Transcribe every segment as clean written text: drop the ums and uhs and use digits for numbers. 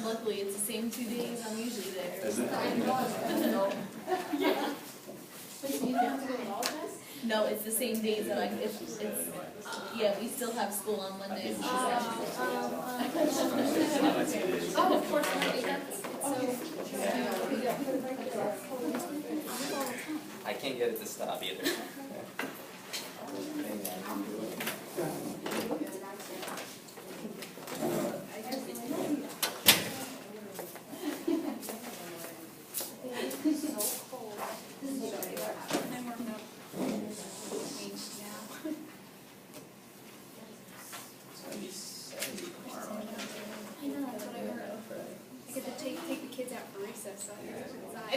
Luckily, it's the same 2 days I'm usually there. Is it? Yeah. Wait, so you have to go to all class? No, it's the same days that yeah, we still have school on Mondays. Oh, of course, I can't get it to stop either. So I can go inside.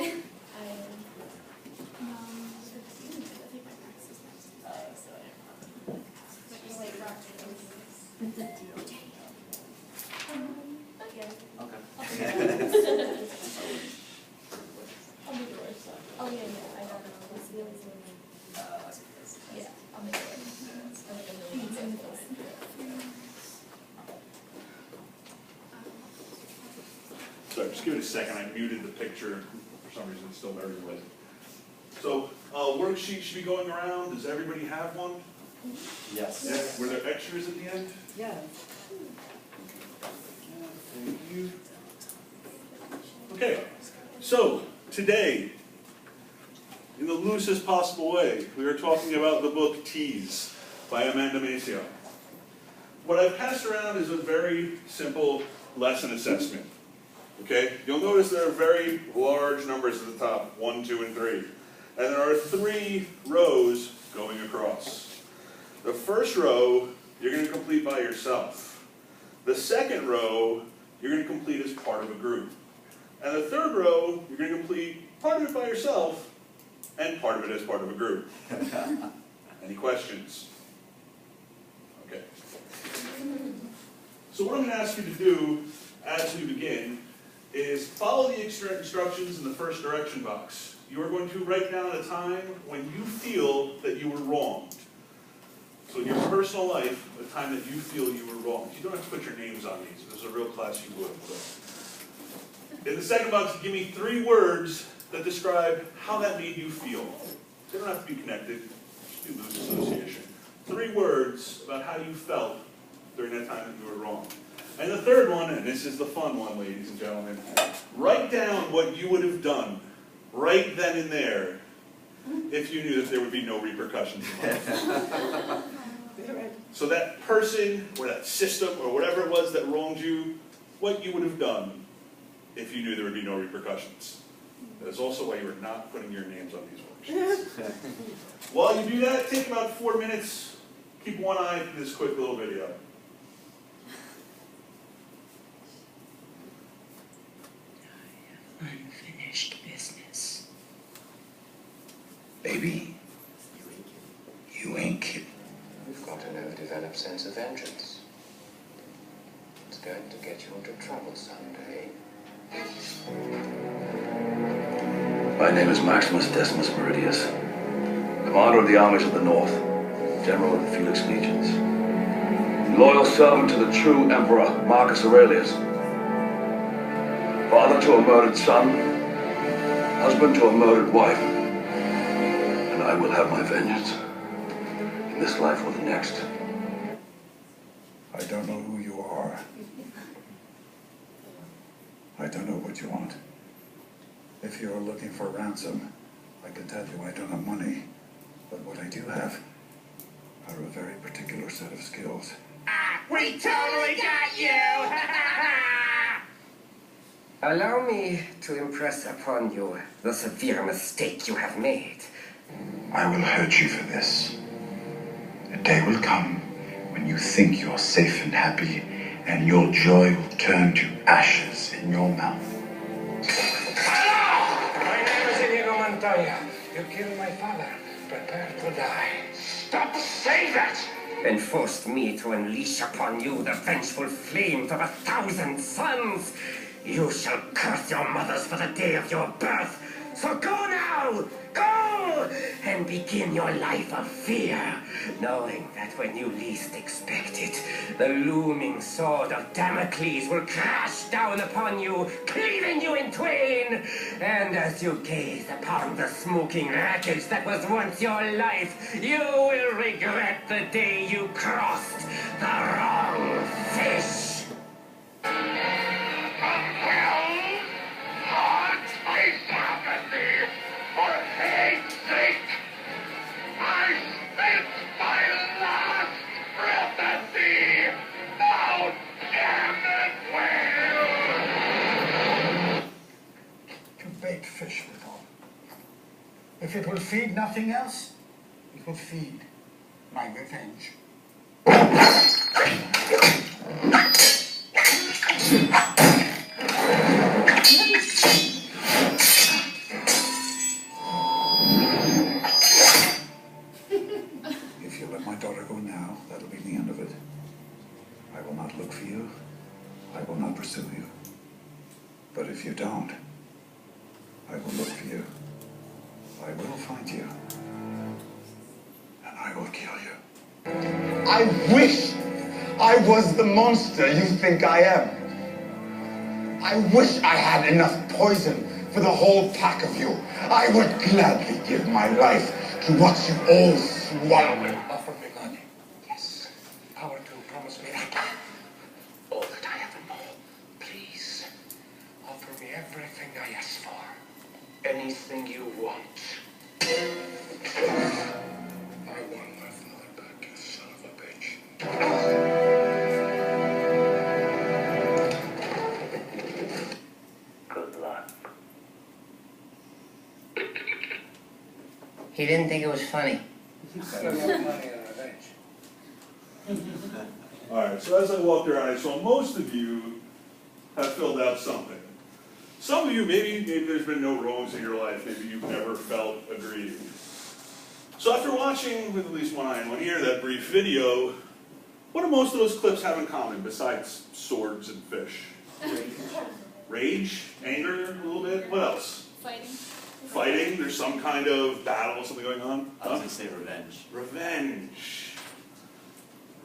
But you like rock Oh yeah, I don't know. What's the other one? Yeah, I'll make it. Sorry, just give it a second. I muted the picture. For some reason, it's still very lit. So, worksheet should be going around. Does everybody have one? Yes. Yeah. Were there extras at the end? Yeah. Thank you. Okay, so today, in the loosest possible way, we are talking about the book Tease by Amanda Maceo. What I've passed around is a very simple lesson assessment. Okay, you'll notice there are very large numbers at the top, 1, 2, and 3. And there are 3 rows going across. The first row, you're going to complete by yourself. The second row, you're going to complete as part of a group. And the third row, you're going to complete part of it by yourself, and part of it as part of a group. Any questions? Okay. So what I'm going to ask you to do as we begin is follow the instructions in the first direction box. You are going to write down a time when you feel that you were wronged. So in your personal life, a time that you feel you were wronged. You don't have to put your names on these. If it was a real class, you would. But in the second box, give me 3 words that describe how that made you feel. They don't have to be connected. Just do loose association. 3 words about how you felt during that time that you were wronged. And the third one, and this is the fun one, ladies and gentlemen, write down what you would have done right then and there if you knew that there would be no repercussions in life. So that person or that system or whatever it was that wronged you, what you would have done if you knew there would be no repercussions. That is also why you are not putting your names on these worksheets. While you do that, take about 4 minutes. Keep one eye to this quick little video. Unfinished business. Baby, you ain't kidding. You've got an overdeveloped sense of vengeance. It's going to get you into trouble someday. My name is Maximus Decimus Meridius, commander of the armies of the North, general of the Felix Legions, loyal servant to the true Emperor Marcus Aurelius, father to a murdered son, husband to a murdered wife, and I will have my vengeance, in this life or the next. I don't know who you are. I don't know what you want. If you're looking for ransom, I can tell you I don't have money, but what I do have are a very particular set of skills. We totally got you! Allow me to impress upon you the severe mistake you have made. I will hurt you for this. A day will come when you think you're safe and happy, and your joy will turn to ashes in your mouth. My name is Inigo Montoya. You killed my father. Prepare to die. Stop saying that! And forced me to unleash upon you the vengeful flames of 1,000 suns. You shall curse your mothers for the day of your birth, So go now! Go! And begin your life of fear, knowing that when you least expect it, the looming sword of Damocles will crash down upon you, cleaving you in twain. And as you gaze upon the smoking wreckage that was once your life, you will regret the day you crossed the wrong fish. For hate's sake, I spent my last breath at sea. Now, damn it well. To bait fish withal. If it will feed nothing else, it will feed my revenge. If you let my daughter go now, that'll be the end of it. I will not look for you. I will not pursue you. But if you don't, I will look for you. I will find you. And I will kill you. I wish I was the monster you think I am. I wish I had enough poison for the whole pack of you. I would gladly give my life to watch you all swallow it. Offer me money. Yes. Power to promise me that. All that I have and more. Please. Offer me everything I ask for. Anything you want. I want my father back, you son of a bitch. Good luck. He didn't think it was funny. Alright, so as I walked around, I saw most of you have filled out something. Some of you, maybe there's been no wrongs in your life, maybe you've never felt aggrieved. So after watching, with at least one eye and one ear, that brief video, what do most of those clips have in common besides swords and fish? Rage? Anger a little bit? What else? Fighting. Fighting? There's some kind of battle, something going on? I was gonna say revenge. Revenge.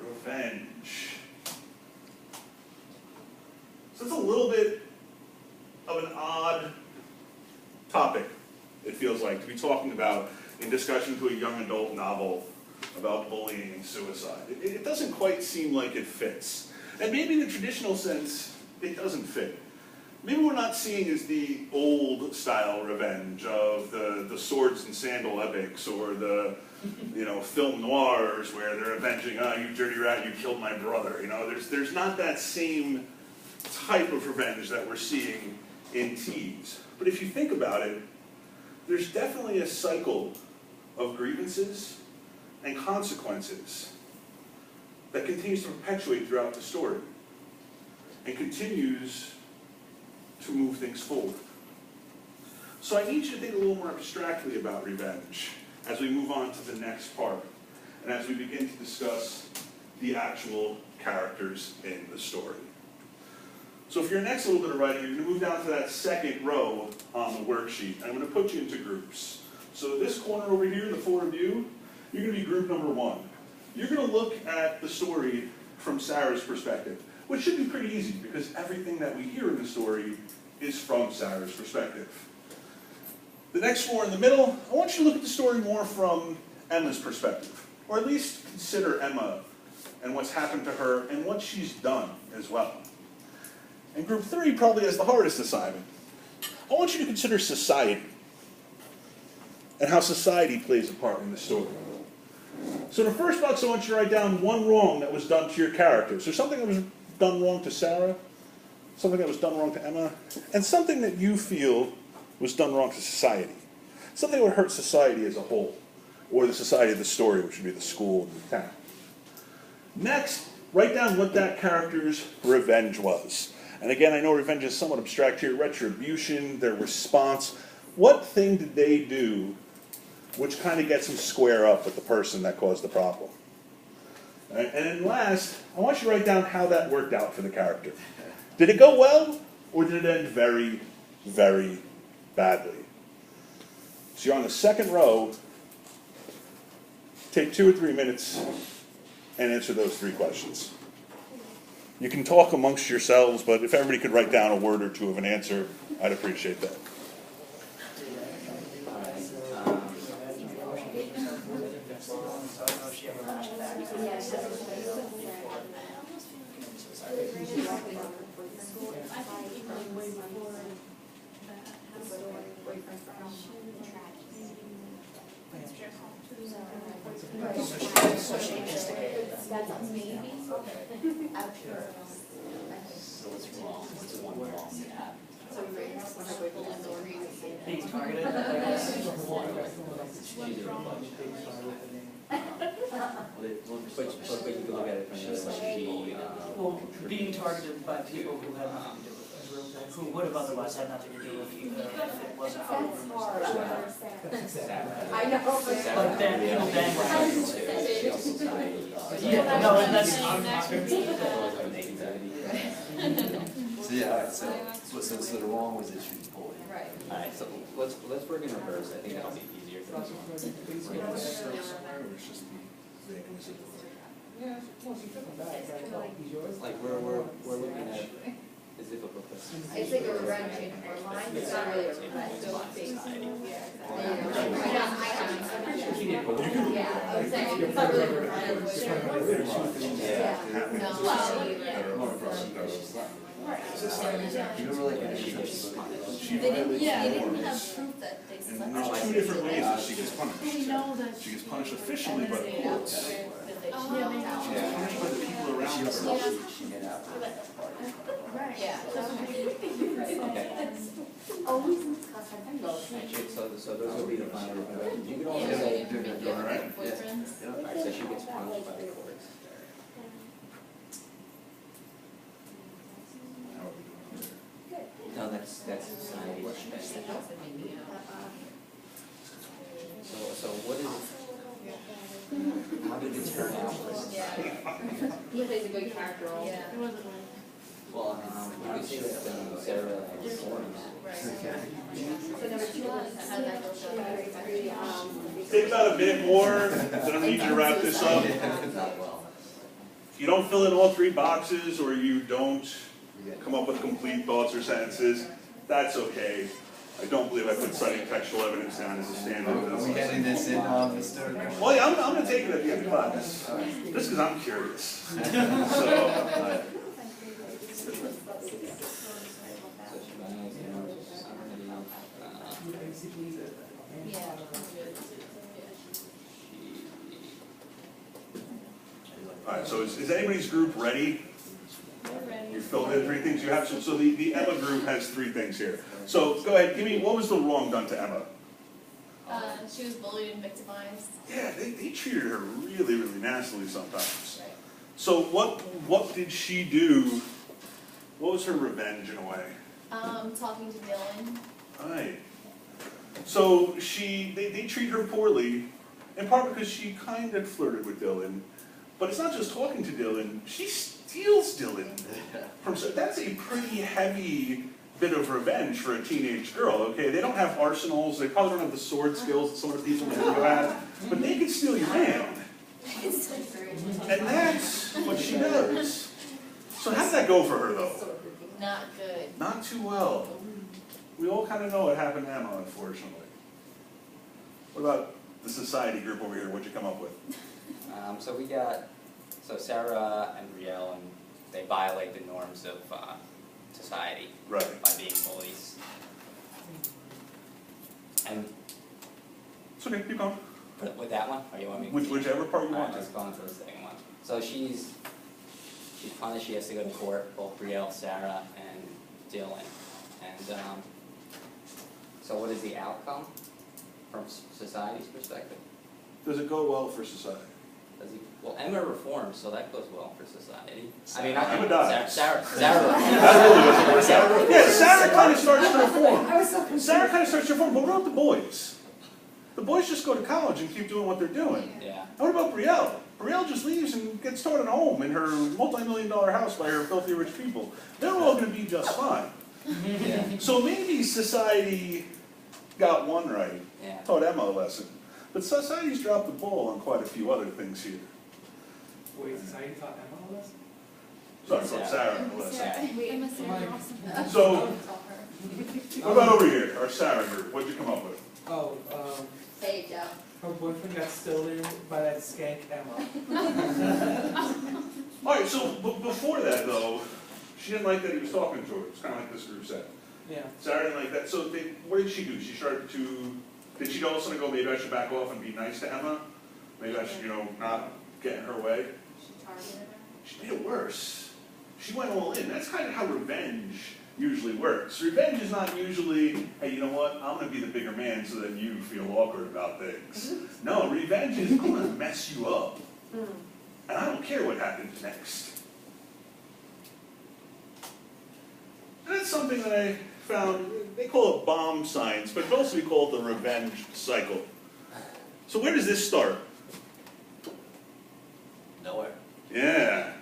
Revenge. So it's a little bit of an odd topic, it feels like, to be talking about in discussion to a young adult novel about bullying and suicide. It doesn't quite seem like it fits. And maybe in the traditional sense, it doesn't fit. Maybe we're not seeing as the old style revenge of the swords and sandal epics or the film noirs where they're avenging, you dirty rat, you killed my brother. There's not that same type of revenge that we're seeing in teas. But if you think about it, there's definitely a cycle of grievances and consequences that continues to perpetuate throughout the story and continues to move things forward. So I need you to think a little more abstractly about revenge as we move on to the next part and as we begin to discuss the actual characters in the story. So for your next little bit of writing, you're going to move down to that second row on the worksheet. And I'm going to put you into groups. So this corner over here, the four of you, you're going to be group number one. You're going to look at the story from Sarah's perspective, which should be pretty easy because everything that we hear in the story is from Sarah's perspective. The next four in the middle, I want you to look at the story more from Emma's perspective, or at least consider Emma and what's happened to her and what she's done as well. And group three probably has the hardest assignment. I want you to consider society and how society plays a part in the story. So in the first box, I want you to write down one wrong that was done to your characters. So something that was done wrong to Sarah, something that was done wrong to Emma, and something that you feel was done wrong to society. Something that would hurt society as a whole, or the society of the story, which would be the school and the town. Next, write down what that character's revenge was. And again, I know revenge is somewhat abstract here. Retribution, their response. What thing did they do which kind of gets them square up with the person that caused the problem? Right? And then last, I want you to write down how that worked out for the character. Did it go well, or did it end very, very badly? So you're on the second row. Take 2 or 3 minutes and answer those 3 questions. You can talk amongst yourselves, but if everybody could write down a word or 2 of an answer, I'd appreciate that. Being targeted, But you can look at it from the other way. well, being targeted by people who had nothing to do with it, who would have otherwise had nothing to do with it if it wasn't for rumors. I know. But then people bang. Yeah, no, and that's, So yeah, alright, so the wrong was issued bullying. Right. Alright, so let's work in reverse, I think that'll be easier for us. Like we're looking at, is it a It's like a revenge or line, it's not really a revenge, it's a big. Yeah, I was saying, it's not really revenge. They didn't have proof that they slept. And there's 2 different ways that she gets punished. We know that. She gets punished officially by the courts. She gets Oh. punished by the people around her. Yeah. So those will be the final recommendations. You can also say, Alright? Boyfriends. alright, so she gets punished by the courts. No, that's society. So what is, how did it turn out for society? He plays a good character role. Yeah. Well, you could say that Sarah reforms. So number 2 is how that goes. Take about a minute more, then I need you to wrap this up. If you don't fill in all 3 boxes, or you don't come up with complete thoughts or sentences, that's okay. I don't believe I put citing textual evidence down as a standard. Are we getting this in, Mr.? Well, yeah, I'm gonna take it at the end of class, just because I'm curious. So, alright, so is anybody's group ready? You filled in 3 things, you have, so the Emma group has 3 things here. So, go ahead, give me, what was the wrong done to Emma? She was bullied and victimized. Yeah, they treated her really, really nastily sometimes. Right. So what did she do? What was her revenge in a way? Talking to Dylan. Right. So they treat her poorly, in part because she kind of flirted with Dylan. But it's not just talking to Dylan, she steals Dylan. That's a pretty heavy bit of revenge for a teenage girl, okay? They don't have arsenals, they probably don't have the sword skills that some of the people in the video have, but they can steal your man. And that's what she does. So how did that go for her, though? Not good. Not too well. We all kind of know what happened to Emma, unfortunately. What about the society group over here? What'd you come up with? So we got, Sarah and Riel, and they violate the norms of society Right. by being bullies. And It's okay, keep going. with that one, or you want me to? Whichever part you All right, want. let's go on to the second one. So she's punished, she has to go to court, both Riel, Sarah, and Dylan. And so what is the outcome from society's perspective? Does it go well for society? Well, Emma reforms, so that goes well for society. I mean, Emma dies. Sarah. Yeah, Sarah kind of starts to reform. Sarah kind of starts to reform, but what about the boys? The boys just go to college and keep doing what they're doing. Yeah. And what about Brielle? Brielle just leaves and gets started a home in her multi-million-dollar house by her filthy rich people. They're all going to be just fine. Yeah. So maybe society got one right. Yeah. Taught Emma a lesson. But society's dropped the ball on quite a few other things here. Wait, society taught Emma a lesson? Sorry, taught Sarah a lesson. Wait, Emma said you're awesome. So, what about over here, our Sarah group? What'd you come up with? Oh, Hey, Joe. her boyfriend got stolen by that skank Emma. All right, so before that though, she didn't like that he was talking to her. It's kind of like this group said. Yeah. Sarah didn't like that. So what did she do? She started to, did she all of a sudden go, maybe I should back off and be nice to Emma? Maybe I should, not get in her way? She targeted her. She made it worse. She went all in. That's kind of how revenge usually works. Revenge is not usually, hey, you know what, I'm going to be the bigger man so that you feel awkward about things. No, revenge is, I'm going to mess you up. And I don't care what happens next. And that's something that I found, they call it bomb science, but it can also be called the revenge cycle. So where does this start? Nowhere. Yeah.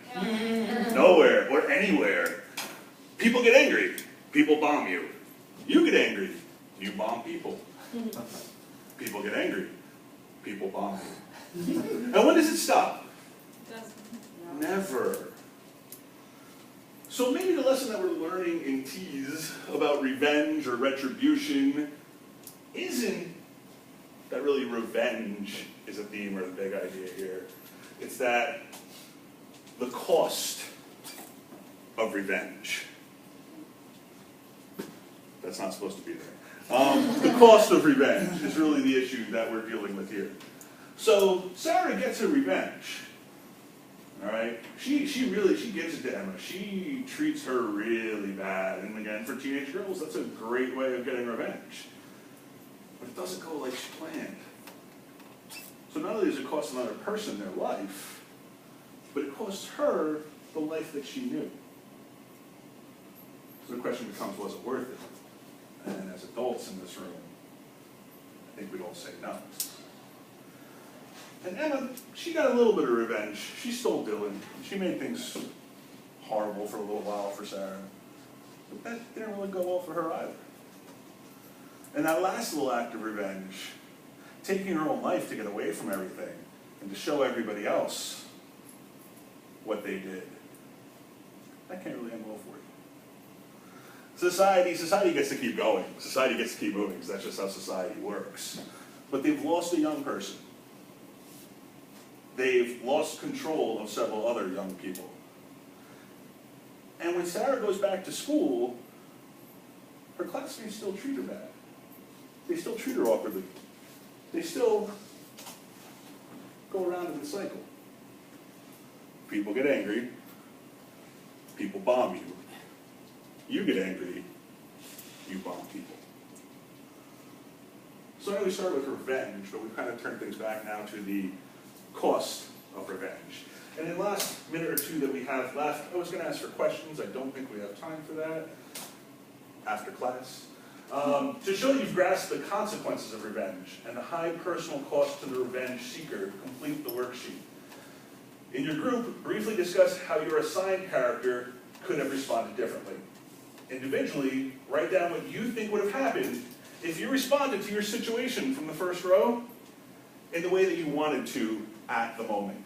Nowhere or anywhere. People get angry. People bomb you. You get angry. You bomb people. People get angry. People bomb you. And when does it stop? Never. So maybe the lesson that we're learning in Tease about revenge or retribution isn't that really revenge is a theme or the big idea here. It's that the cost of revenge. That's not supposed to be there. The cost of revenge is really the issue that we're dealing with here. So Sarah gets her revenge. All right, she gives it to Emma. She treats her really bad, and again, for teenage girls, that's a great way of getting revenge. But it doesn't go like she planned. So not only does it cost another person their life, but it costs her the life that she knew. So the question becomes, was it worth it? And as adults in this room, I think we'd all say no. And Emma, she got a little bit of revenge. She stole Dylan. She made things horrible for a little while for Sarah. But that didn't really go well for her either. And that last little act of revenge, taking her own life to get away from everything and to show everybody else what they did, that can't really end well for you. Society gets to keep going. Society gets to keep moving, because that's just how society works. But they've lost a young person. They've lost control of several other young people. And when Sarah goes back to school, her classmates still treat her bad. They still treat her awkwardly. They still go around in the cycle. People get angry. People bomb you. You get angry. You bomb people. So I know we started with revenge, but we've kind of turned things back now to the cost of revenge. And in the last minute or two that we have left, I was going to ask for questions. I don't think we have time for that after class. To show you've grasped the consequences of revenge and the high personal cost to the revenge seeker, complete the worksheet. In your group, briefly discuss how your assigned character could have responded differently. Individually, write down what you think would have happened if you responded to your situation from the first row in the way that you wanted to at the moment.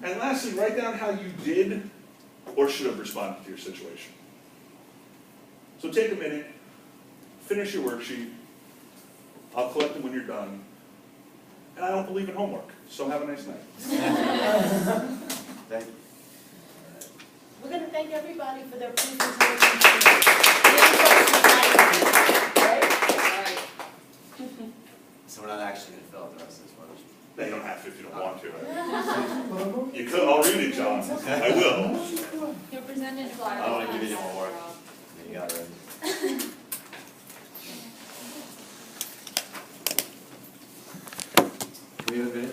And lastly, write down how you did or should have responded to your situation. So take a minute, finish your worksheet. I'll collect them when you're done. And I don't believe in homework, so have a nice night. Thank you. We're going to thank everybody for their presentation. So we're not actually going to fill out the rest of this motion? They don't have to if you don't want to. You could, I'll read it, John. I will. You're presented. I don't want to give you any more work. You got it already.